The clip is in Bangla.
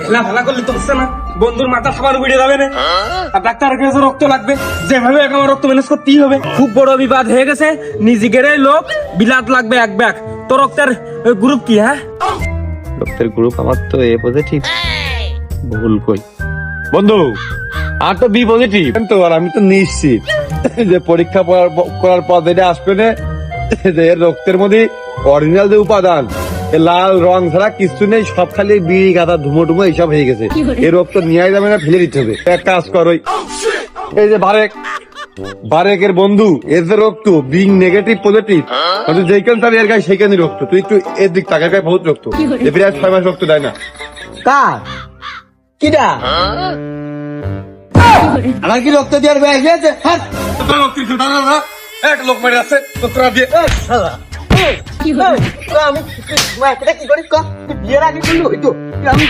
হেলা ফেলা করলে তো হচ্ছে না, বন্ধুর মাথা খাবার উড়ে যাবে না। আর ডাক্তারের কাছে রক্ত লাগবে, যেভাবে আমার রক্ত ম্যানেজ করতেই হবে। খুব বড় বিবাদ হয়ে গেছে, নিজেকেরই লোক বিলাত লাগবে এক ব্যাগ। তো রক্তের গ্রুপ কি? হ্যাঁ, রক্তের গ্রুপ আমার তো এ পজিটিভ। ভুল কই বন্ধু, আর তো বি পজিটিভ তো। আর আমি তো নিশ্চিত যে পরীক্ষা করার পর যেটা আসবে না, যে এর রক্তের মধ্যে অরিজিনাল যে উপাদান, লাল রং ছাড়া কিছু নেই, সব খালি বিড়ি গাঁদা ধুমো টুমো এইসব হয়ে গেছে। এই রক্ত নিয়ে যাবে না, ফেলে দিতে হবে। এক কাজ কর, এই যে বারেকের বন্ধু, এর যে রক্ত বিং নেগেটিভ পজিটিভ, যেখানে তার এর গায়ে সেইখানে রক্ত। তুই একটু এর দিক তাকার গায়ে বহুত রক্ত, এ বিরাট 6 মাস রক্ত দেয় না। কার কিডা আমার কি রক্ত দেওয়ার ব্যাগ আছে? এক লোক মেরে আছে তোরা দিয়ে। আমি কি করি? বিয়ের আগে করলো হইতো আমি